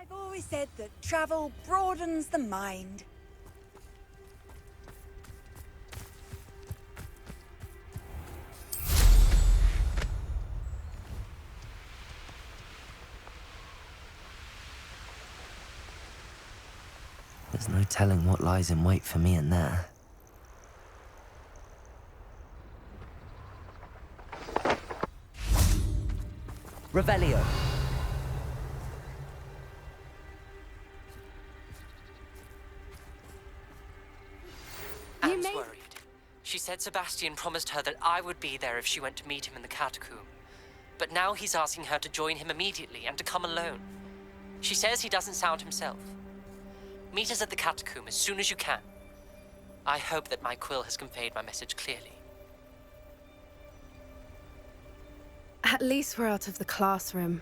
I've always said that travel broadens the mind. There's no telling what lies in wait for me in there. Revelio. Anne's worried. She said Sebastian promised her that I would be there if she went to meet him in the catacomb. But now he's asking her to join him immediately and to come alone. She says he doesn't sound himself. Meet us at the catacomb as soon as you can. I hope that my quill has conveyed my message clearly. At least we're out of the classroom.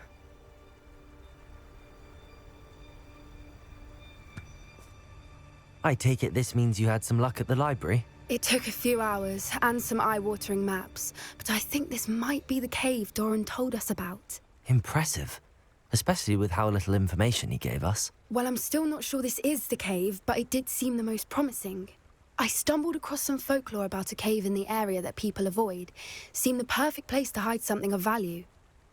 I take it this means you had some luck at the library? It took a few hours and some eye-watering maps, but I think this might be the cave Doran told us about. Impressive. Especially with how little information he gave us. Well, I'm still not sure this is the cave, but it did seem the most promising. I stumbled across some folklore about a cave in the area that people avoid. Seemed the perfect place to hide something of value.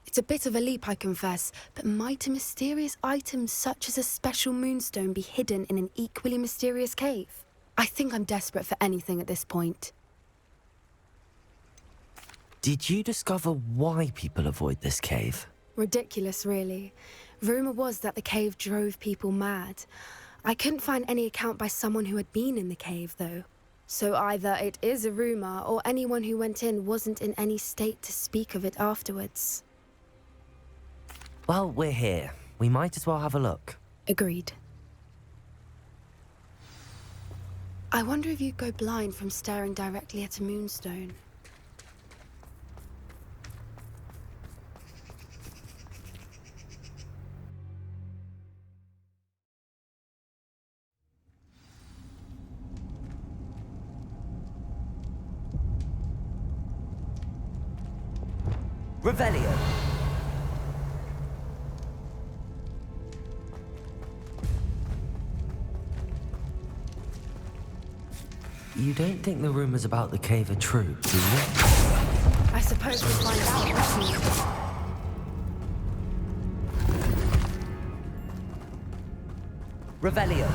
It's a bit of a leap, I confess, but might a mysterious item such as a special moonstone be hidden in an equally mysterious cave? I think I'm desperate for anything at this point. Did you discover why people avoid this cave? Ridiculous, really. Rumor was that the cave drove people mad. I couldn't find any account by someone who had been in the cave, though. So either it is a rumor, or anyone who went in wasn't in any state to speak of it afterwards. Well, we're here. We might as well have a look. Agreed. I wonder if you'd go blind from staring directly at a moonstone. Revelio. You don't think the rumors about the cave are true, do you? I suppose we'll find out, won't we? Revelio.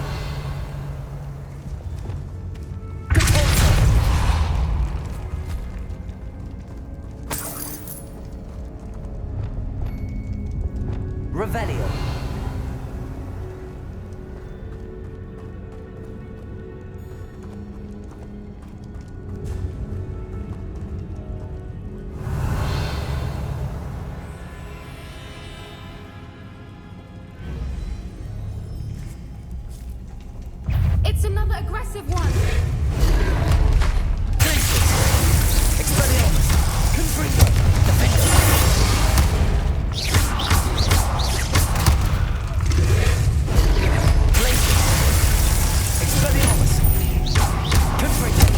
Revelio. It's another aggressive one! Expelliarmus! Confringo! Defender! Expelliarmus! Confringo!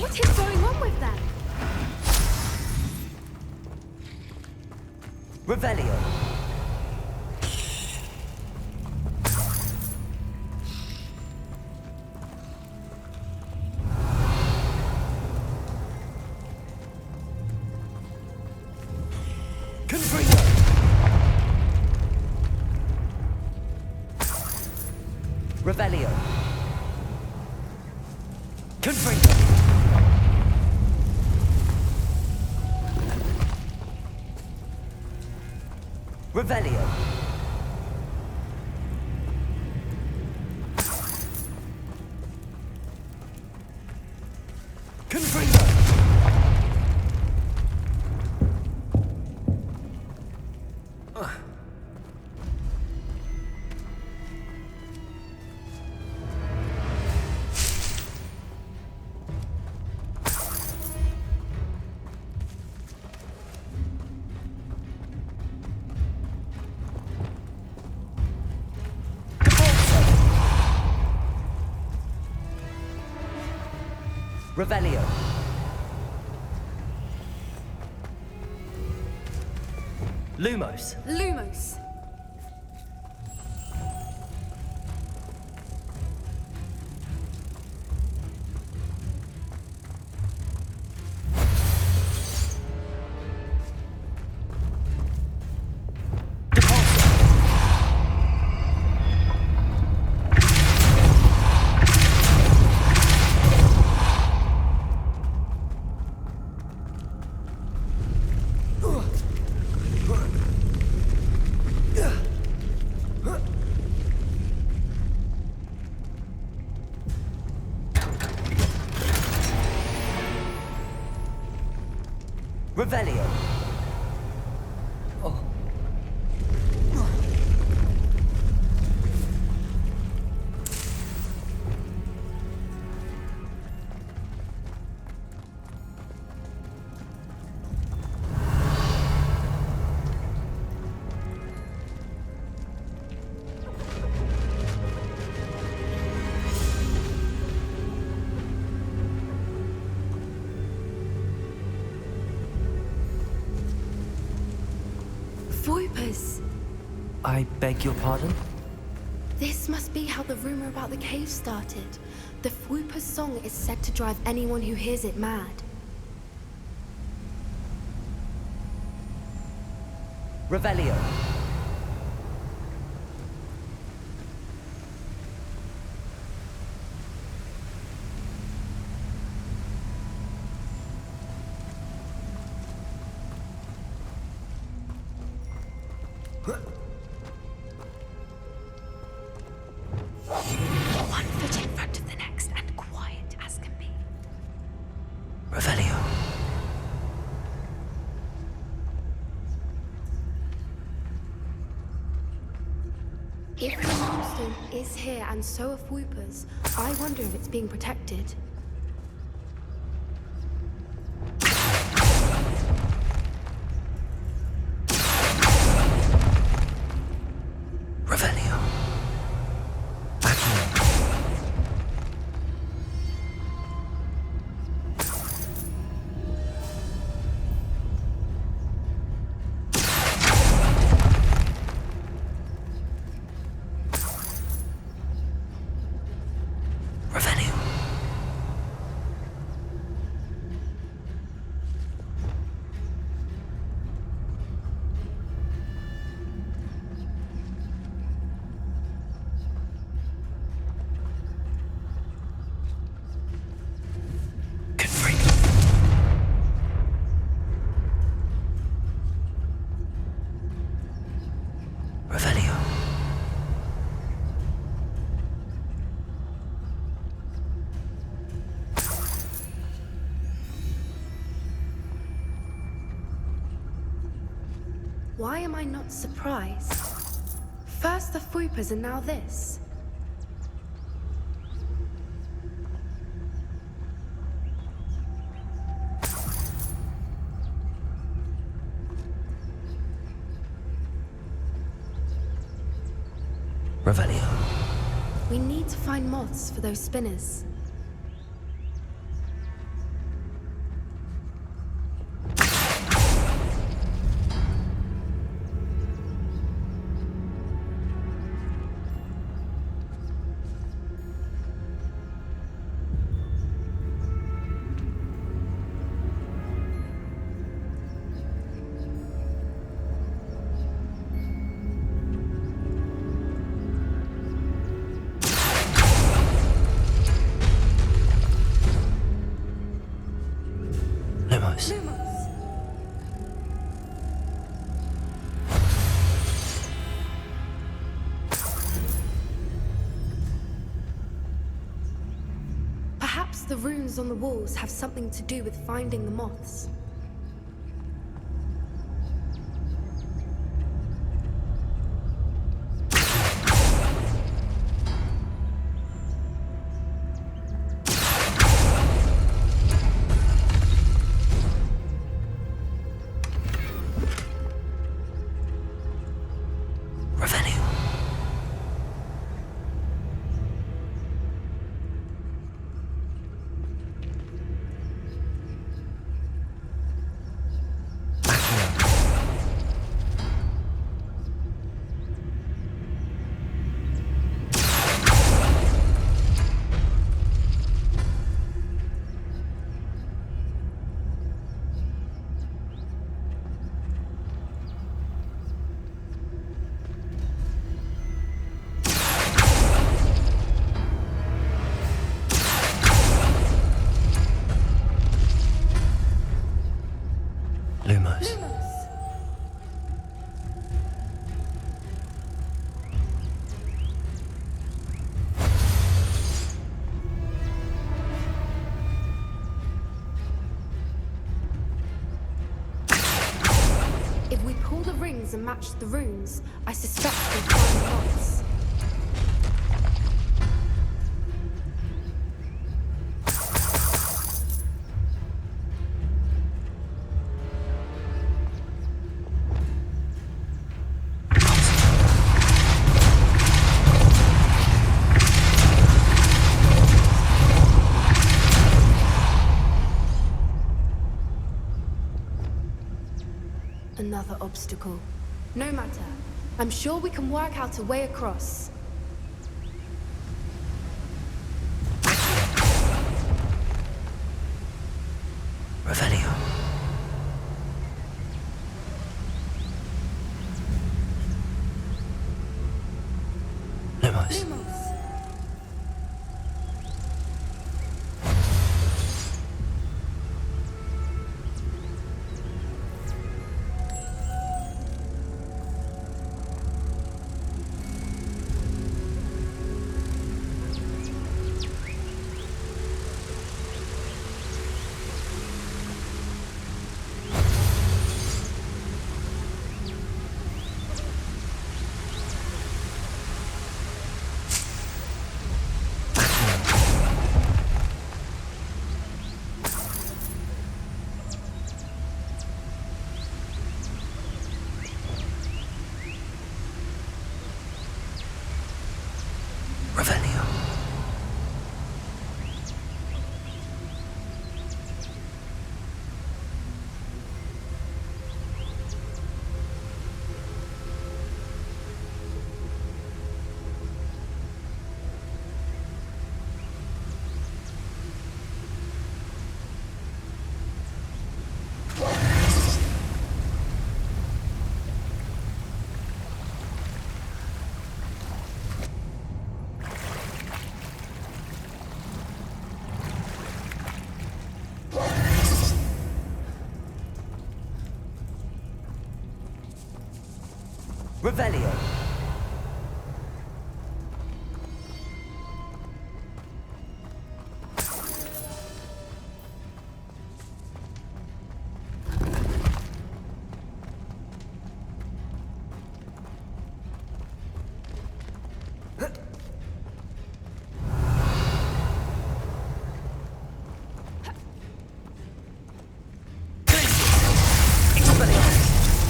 What is going on with them? Revelio. Confringo. Revelio. Confringo. Revelio. Confringo. Revelio. Lumos. Lumos. Revelio. Oh. Voipers. I beg your pardon? This must be how the rumor about the cave started. The Voipers' song is said to drive anyone who hears it mad. Revelio. One foot in front of the next and quiet as can be. Revelio. If the moonstone is here and so are Voipers, I wonder if it's being protected. Revelio. Revelio. Good freak. Revelio. Why am I not surprised? First the Voipers and now this. Revelio. We need to find moths for those spinners. Lumos. Perhaps the runes on the walls have something to do with finding the moths. Revelio. rings and matched the runes, I suspect we'll find lots. Another obstacle. No matter. I'm sure we can work out a way across. Revelio. Lumos. Revelio. Revelio.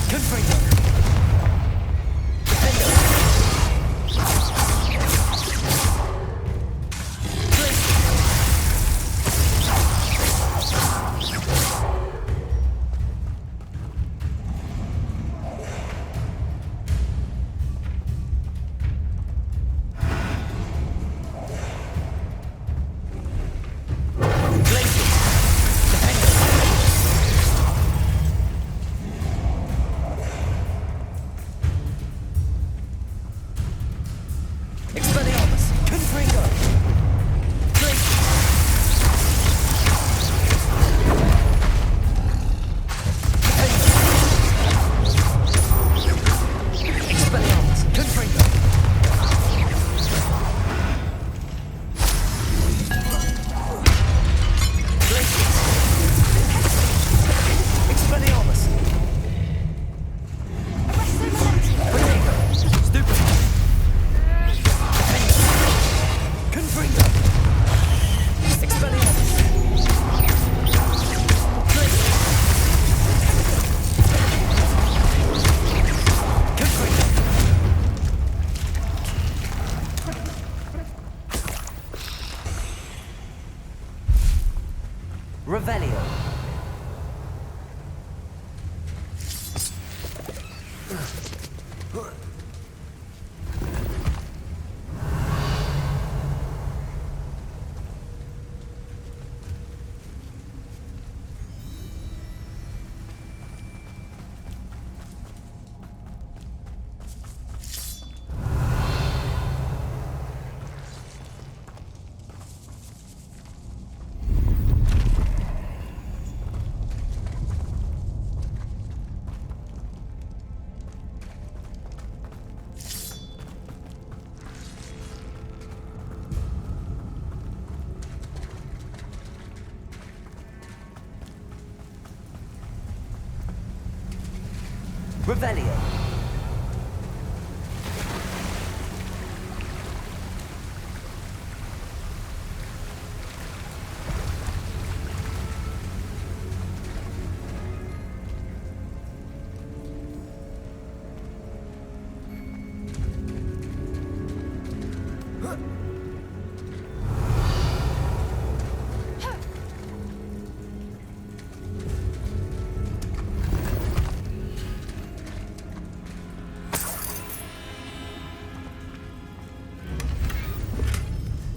Confringo. Defendo. Revelio.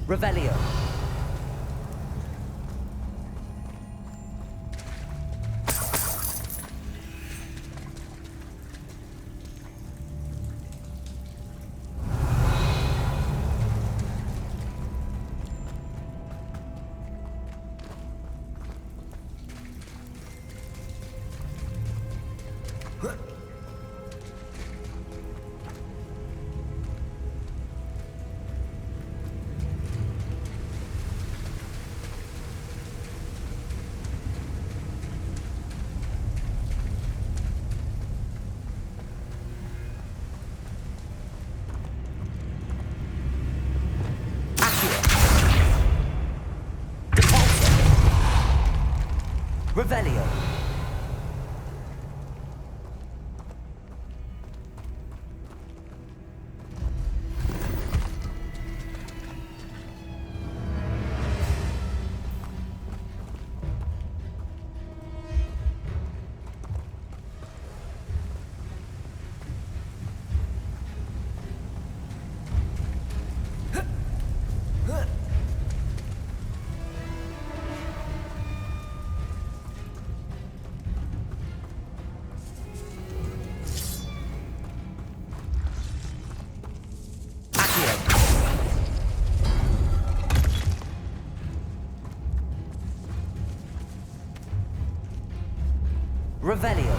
Revelio. Revelio. Revelio.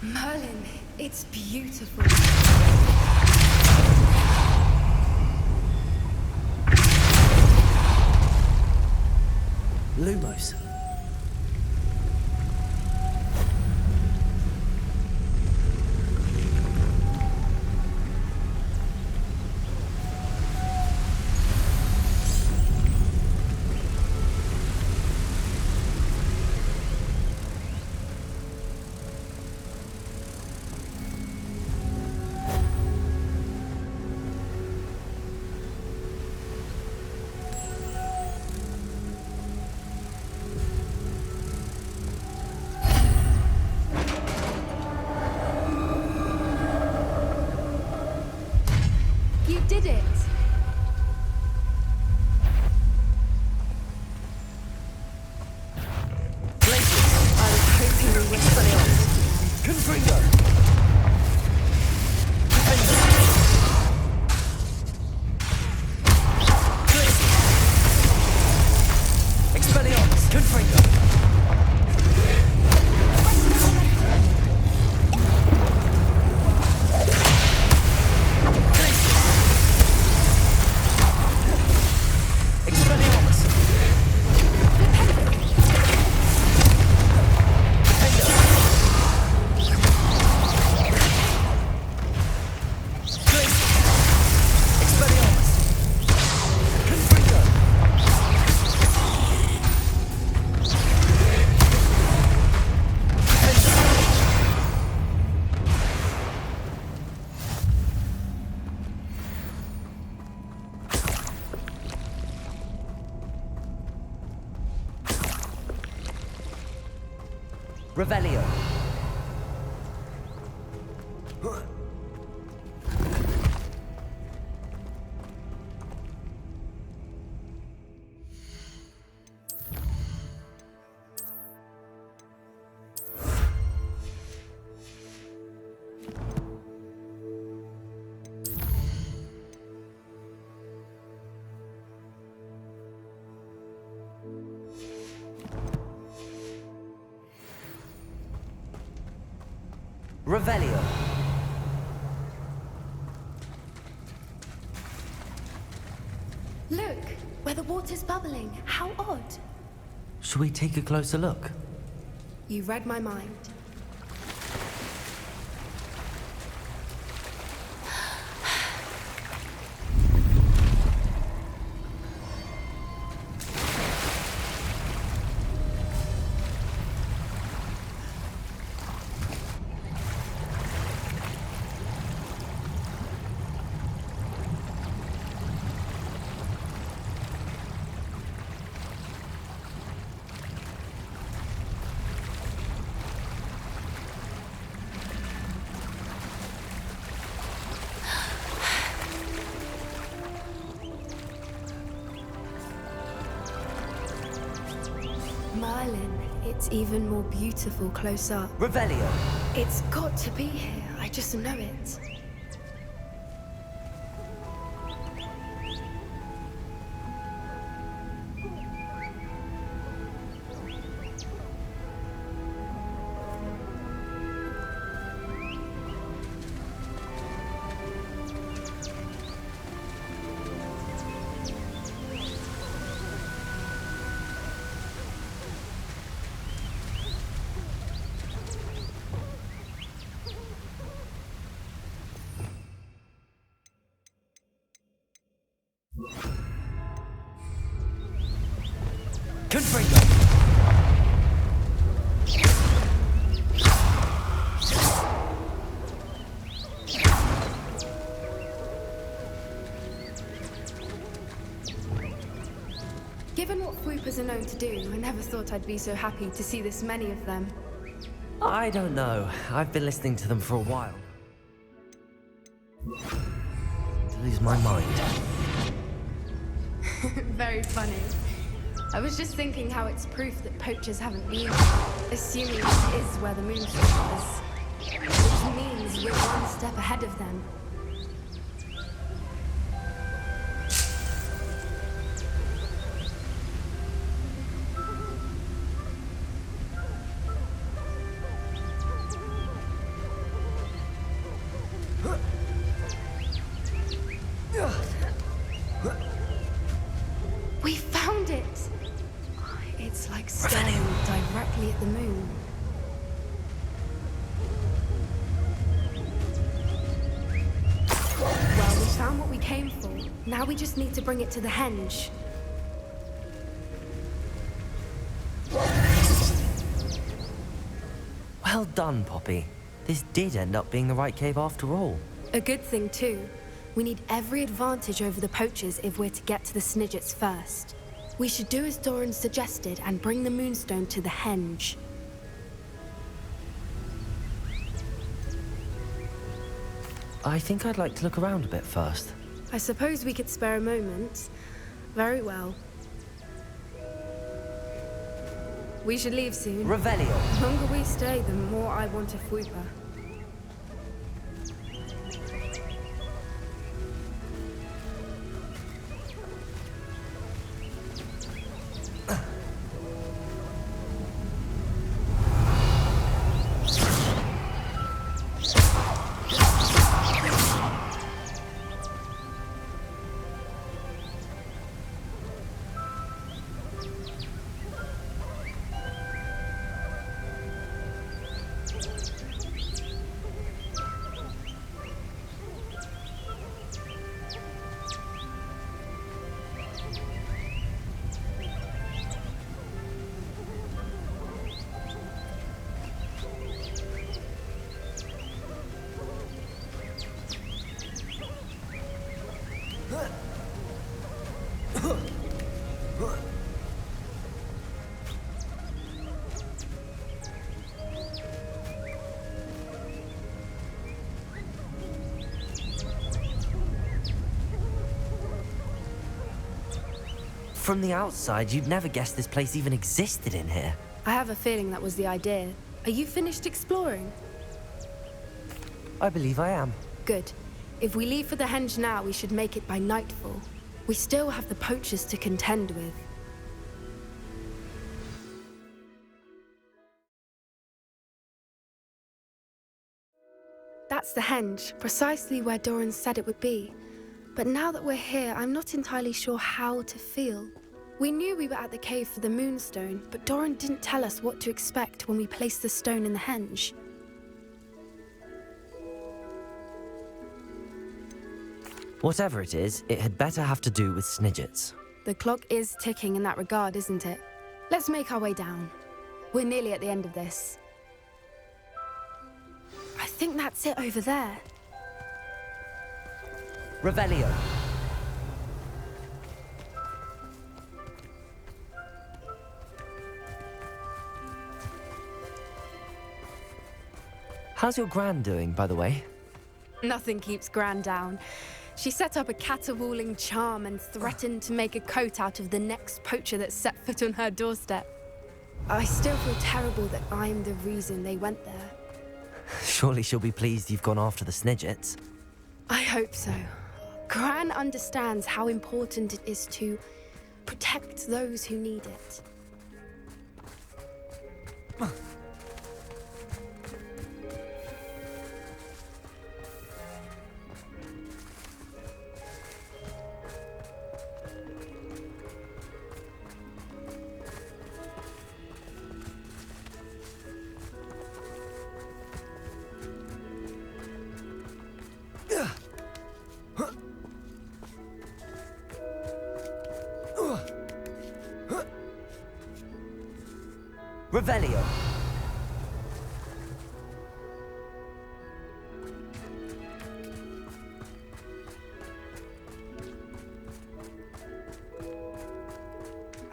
Merlin, it's beautiful. Lumos. You did it! I was hoping we were fully on. Confringo. Expelliarmus. Confringo. Revelio. Revelio. Look, where the water's bubbling. How odd. Should we take a closer look? You read my mind. Merlin, it's even more beautiful close up. Revelio. It's got to be here, I just know it. Confringo. Given what Fwoopas are known to do, I never thought I'd be so happy to see this many of them. I don't know. I've been listening to them for a while. To lose my mind. Very funny. I was just thinking how it's proof that poachers haven't been here, assuming this is where the moonstone is. Which means we're one step ahead of them. We found it! It's like staring directly at the moon. Well, we found what we came for. Now we just need to bring it to the henge. Well done, Poppy. This did end up being the right cave after all. A good thing, too. We need every advantage over the poachers if we're to get to the Snidgets first. We should do as Doran suggested and bring the moonstone to the henge. I think I'd like to look around a bit first. I suppose we could spare a moment. Very well. We should leave soon. Revelio. The longer we stay, the more I want a Fwooper. From the outside, you'd never guess this place even existed in here. I have a feeling that was the idea. Are you finished exploring? I believe I am. Good. If we leave for the henge now, we should make it by nightfall. We still have the poachers to contend with. That's the henge, precisely where Doran said it would be. But now that we're here, I'm not entirely sure how to feel. We knew we were at the cave for the moonstone, but Doran didn't tell us what to expect when we placed the stone in the henge. Whatever it is, it had better have to do with Snidgets. The clock is ticking in that regard, isn't it? Let's make our way down. We're nearly at the end of this. I think that's it over there. Revelio. How's your Gran doing, by the way? Nothing keeps Gran down. She set up a caterwauling charm and threatened to make a coat out of the next poacher that set foot on her doorstep. I still feel terrible that I'm the reason they went there. Surely she'll be pleased you've gone after the Snidgets. I hope so. Gran understands how important it is to protect those who need it. Revelio.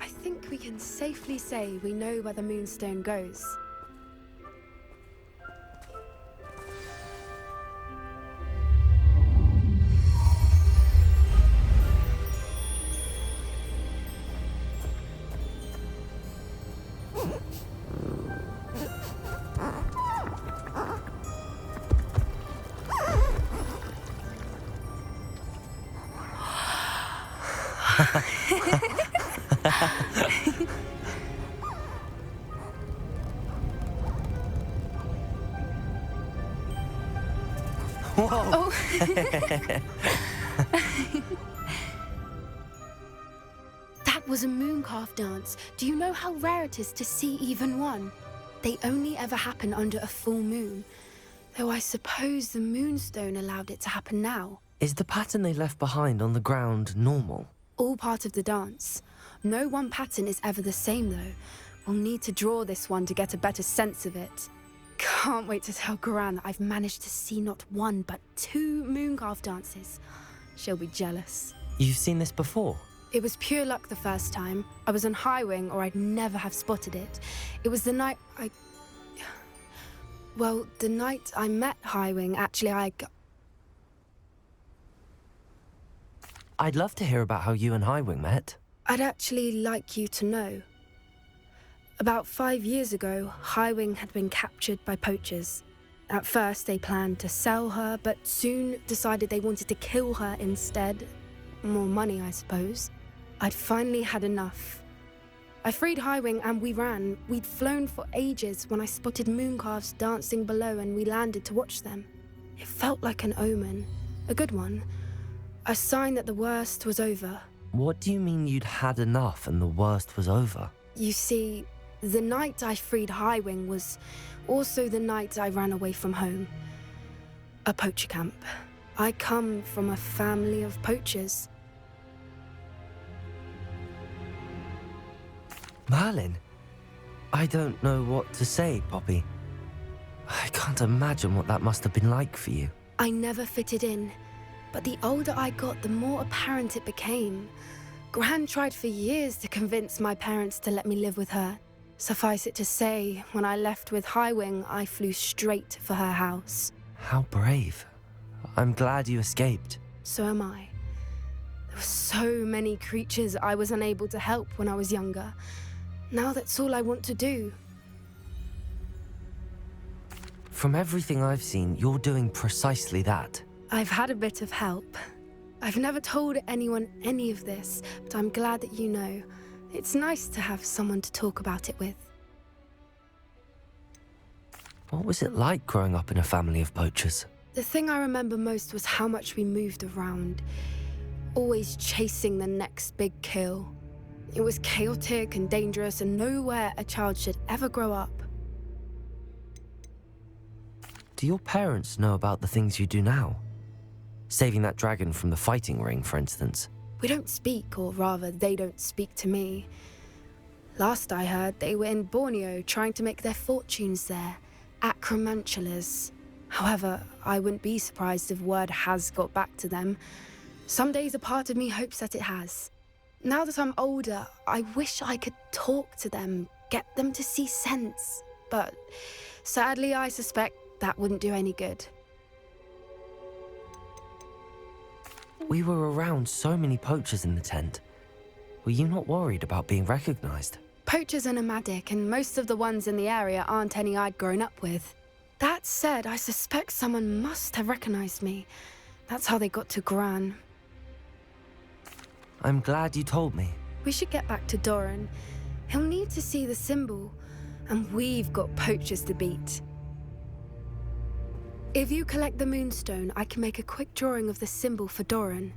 I think we can safely say we know where the moonstone goes. Whoa! Oh. That was a mooncalf dance. Do you know how rare it is to see even one? They only ever happen under a full moon. Though I suppose the moonstone allowed it to happen now. Is the pattern they left behind on the ground normal? All part of the dance. No one pattern is ever the same, though. We'll need to draw this one to get a better sense of it. Can't wait to tell Gran that I've managed to see not one, but 2 mooncalf dances. She'll be jealous. You've seen this before? It was pure luck the first time. I was on Highwing, or I'd never have spotted it. It was the night Well, the night I met Highwing, actually, I'd love to hear about how you and Highwing met. I'd actually like you to know. About 5 years ago, Highwing had been captured by poachers. At first, they planned to sell her, but soon decided they wanted to kill her instead. More money, I suppose. I'd finally had enough. I freed Highwing and we ran. We'd flown for ages when I spotted mooncalves dancing below and we landed to watch them. It felt like an omen. A good one. A sign that the worst was over. What do you mean you'd had enough and the worst was over? You see, the night I freed Highwing was also the night I ran away from home. A poacher camp. I come from a family of poachers. Merlin? I don't know what to say, Poppy. I can't imagine what that must have been like for you. I never fitted in, but the older I got, the more apparent it became. Gran tried for years to convince my parents to let me live with her. Suffice it to say, when I left with Highwing, I flew straight for her house. How brave. I'm glad you escaped. So am I. There were so many creatures I was unable to help when I was younger. Now that's all I want to do. From everything I've seen, you're doing precisely that. I've had a bit of help. I've never told anyone any of this, but I'm glad that you know. It's nice to have someone to talk about it with. What was it like growing up in a family of poachers? The thing I remember most was how much we moved around, always chasing the next big kill. It was chaotic and dangerous, and nowhere a child should ever grow up. Do your parents know about the things you do now? Saving that dragon from the fighting ring, for instance. We don't speak, or rather, they don't speak to me. Last I heard, they were in Borneo trying to make their fortunes there, acromantulas. However, I wouldn't be surprised if word has got back to them. Some days a part of me hopes that it has. Now that I'm older, I wish I could talk to them, get them to see sense. But sadly, I suspect that wouldn't do any good. We were around so many poachers in the tent. Were you not worried about being recognized? Poachers are nomadic, and most of the ones in the area aren't any I'd grown up with. That said, I suspect someone must have recognized me. That's how they got to Gran. I'm glad you told me. We should get back to Doran. He'll need to see the symbol, and we've got poachers to beat. If you collect the moonstone, I can make a quick drawing of the symbol for Doran.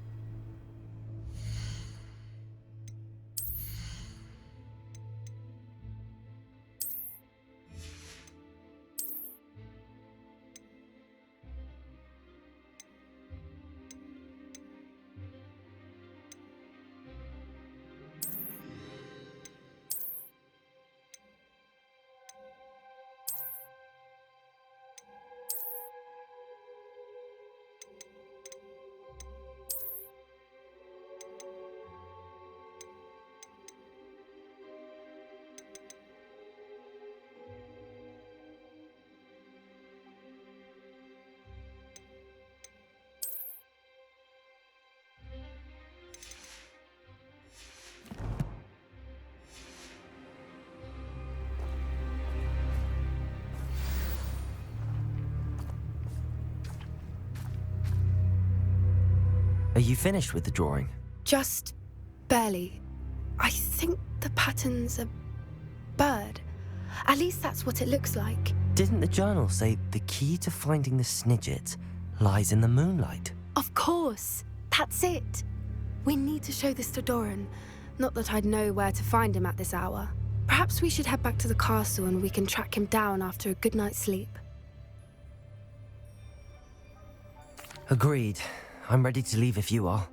Are you finished with the drawing? Just barely. I think the pattern's a bird. At least that's what it looks like. Didn't the journal say the key to finding the Snidget lies in the moonlight? Of course. That's it. We need to show this to Doran. Not that I'd know where to find him at this hour. Perhaps we should head back to the castle and we can track him down after a good night's sleep. Agreed. I'm ready to leave if you are.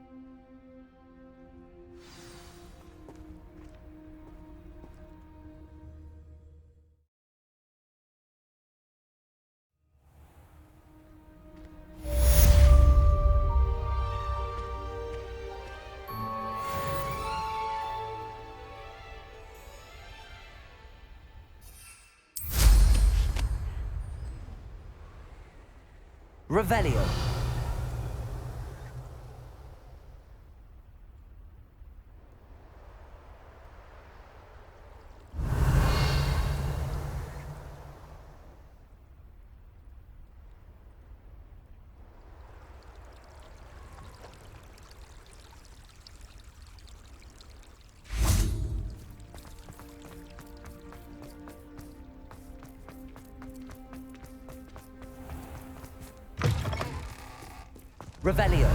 Revelio. Revelio.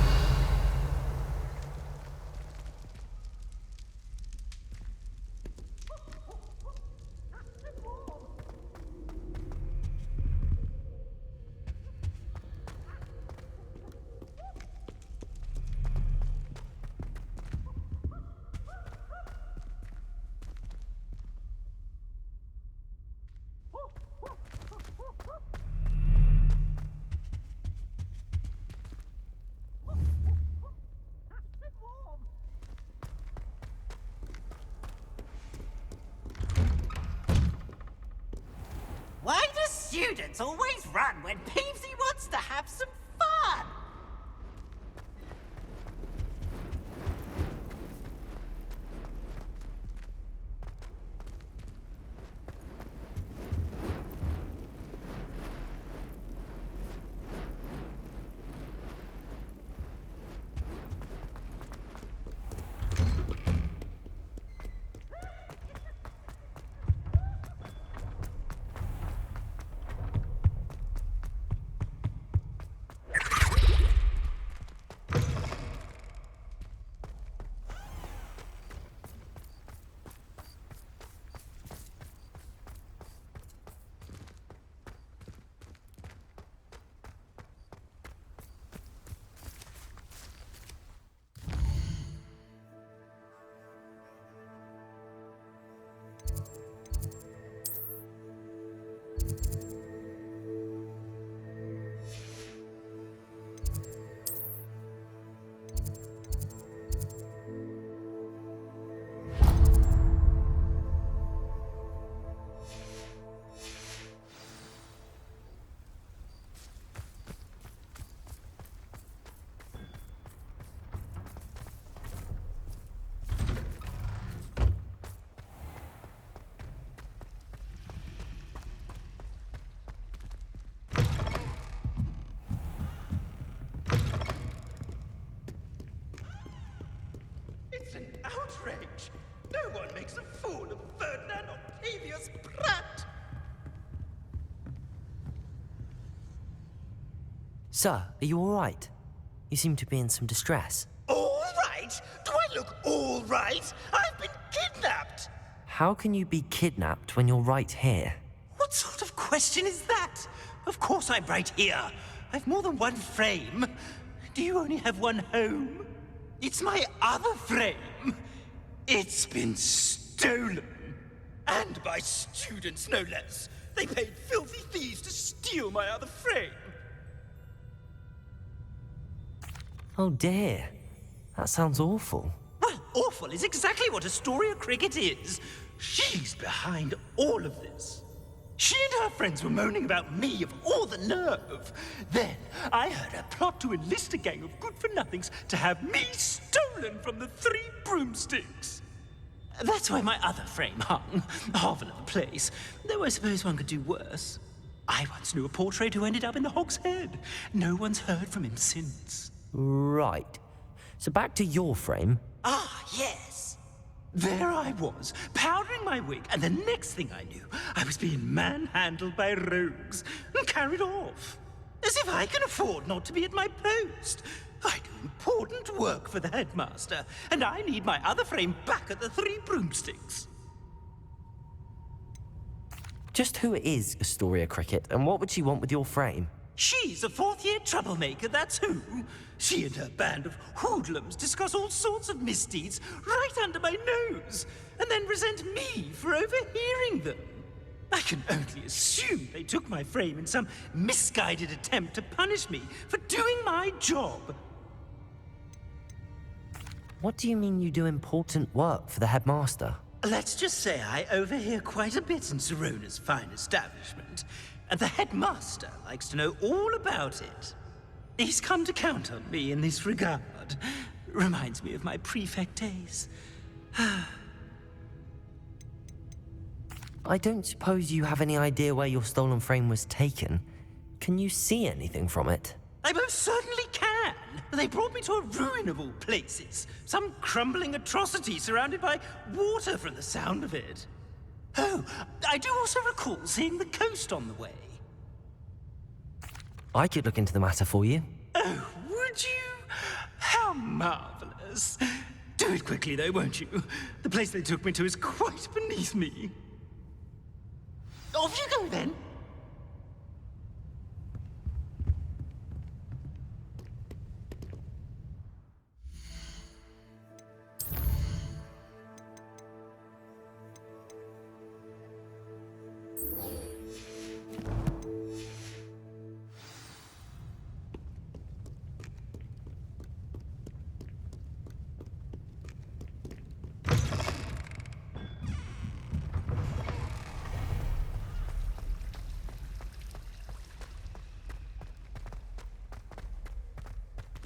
Why do students always run when Peevesy wants to have some fun? outrage! No one makes a fool of Ferdinand Octavius Pratt! Sir, are you all right? You seem to be in some distress. All right? Do I look all right? I've been kidnapped! How can you be kidnapped when you're right here? What sort of question is that? Of course I'm right here. I've more than one frame. Do you only have one home? It's my other frame. It's been stolen. And by students, no less. They paid filthy thieves to steal my other frame. Oh dear. That sounds awful. Well, awful is exactly what Astoria Cricket is. She's behind all of this. She and her friends were moaning about me, of all the nerve. Then I heard her plot to enlist a gang of good-for-nothings to have me stolen from the Three Broomsticks. That's why my other frame hung, half another place, though I suppose one could do worse. I once knew a portrait who ended up in the Hog's Head. No one's heard from him since. Right. So back to your frame. Ah, yes. There I was, powdering my wig, and the next thing I knew, I was being manhandled by rogues and carried off. As if I can afford not to be at my post. I do important work for the headmaster, and I need my other frame back at the Three Broomsticks. Just who is Astoria Cricket, and what would she want with your frame? She's a fourth-year troublemaker, that's who. She and her band of hoodlums discuss all sorts of misdeeds right under my nose, and then resent me for overhearing them. I can only assume they took my frame in some misguided attempt to punish me for doing my job. What do you mean you do important work for the headmaster? Let's just say I overhear quite a bit in Serona's fine establishment, and the headmaster likes to know all about it. He's come to count on me in this regard. Reminds me of my prefect days. I don't suppose you have any idea where your stolen frame was taken. Can you see anything from it? I most certainly can. They brought me to a ruin of all places. Some crumbling atrocity surrounded by water from the sound of it. Oh, I do also recall seeing the coast on the way. I could look into the matter for you. Oh, would you? How marvelous. Do it quickly, though, won't you? The place they took me to is quite beneath me. Off you go, then.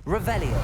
Revelio.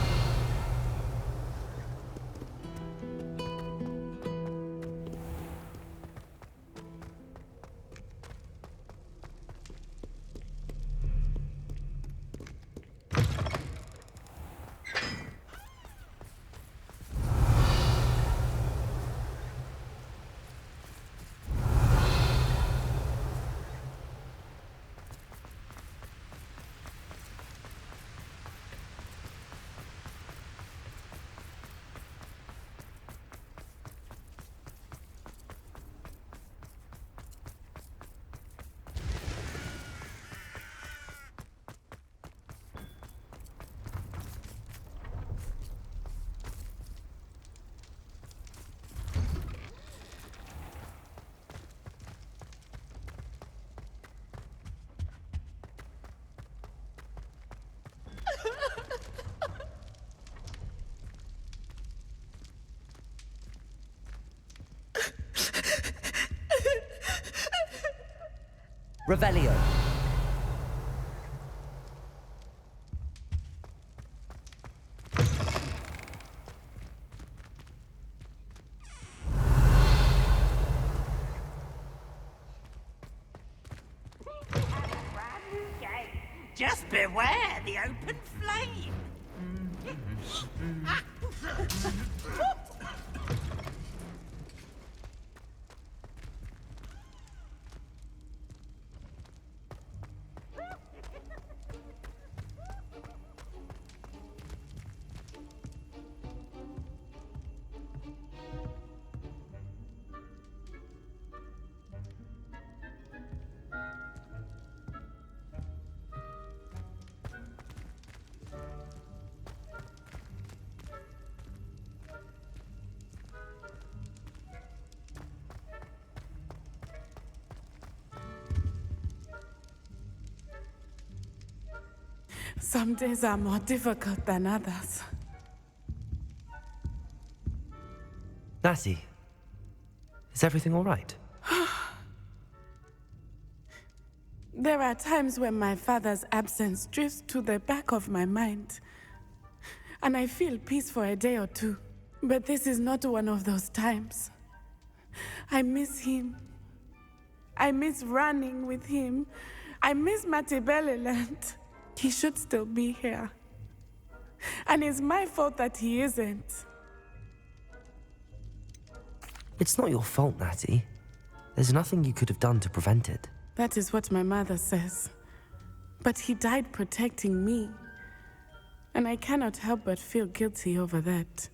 Revelio. Just beware the open flame. Some days are more difficult than others. Natty, is everything all right? There are times when my father's absence drifts to the back of my mind, and I feel peace for a day or two. But this is not one of those times. I miss him. I miss running with him. I miss Matibeleland. He should still be here. And it's my fault that he isn't. It's not your fault, Natty. There's nothing you could have done to prevent it. That is what my mother says. But he died protecting me. And I cannot help but feel guilty over that.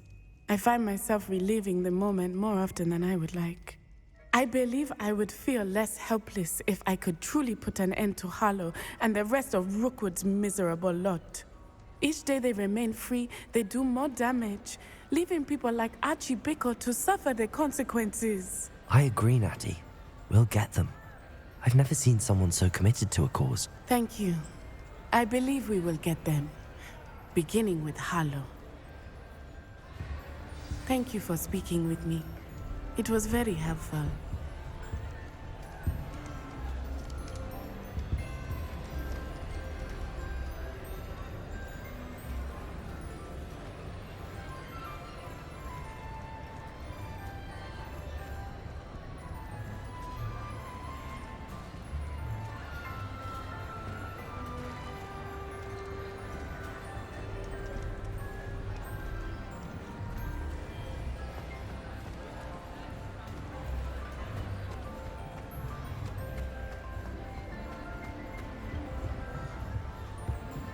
I find myself reliving the moment more often than I would like. I believe I would feel less helpless if I could truly put an end to Harlow and the rest of Rookwood's miserable lot. Each day they remain free, they do more damage, leaving people like Archie Bickle to suffer the consequences. I agree, Natty. We'll get them. I've never seen someone so committed to a cause. Thank you. I believe we will get them, beginning with Harlow. Thank you for speaking with me. It was very helpful.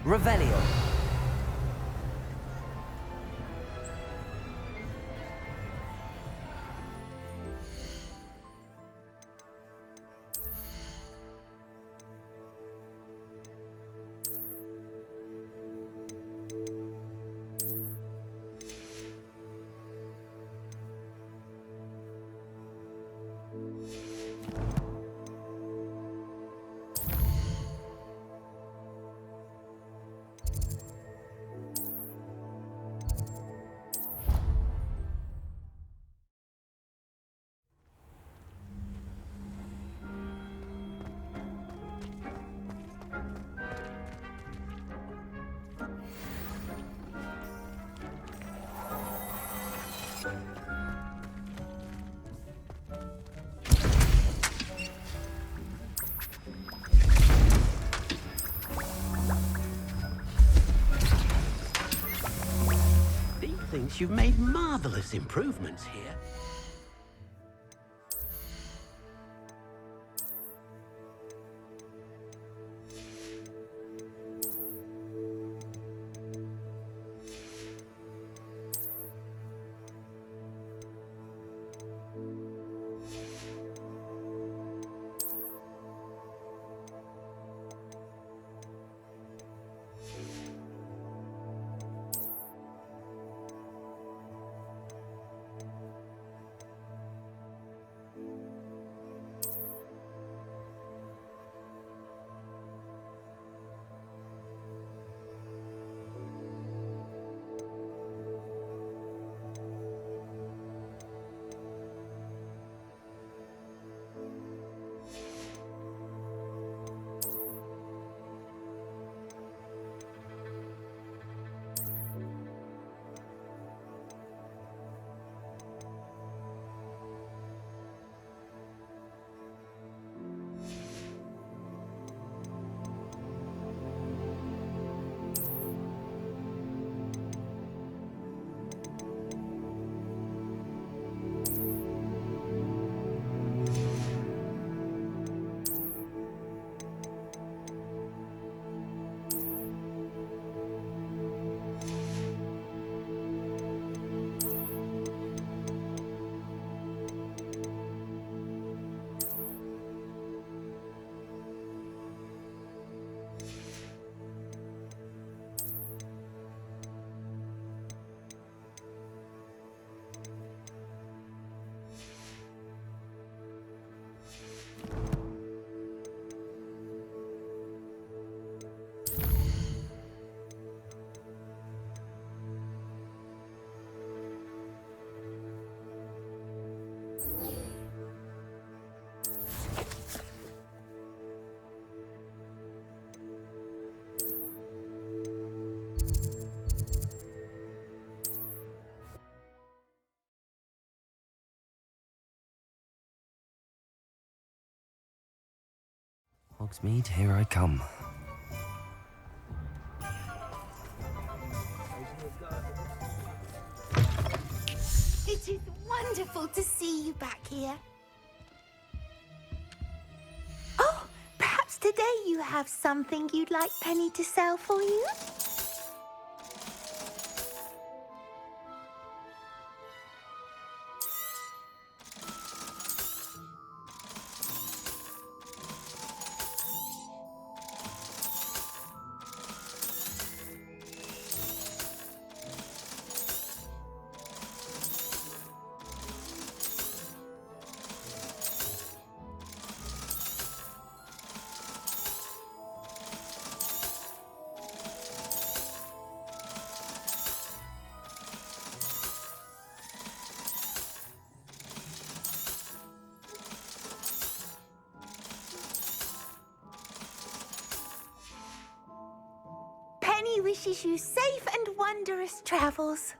Revelio. Thinks you've made marvelous improvements here. Hogsmeade, here I come. It is wonderful to see you back here. Oh, perhaps today you have something you'd like Penny to sell for you? Penny wishes you safe and wondrous travels.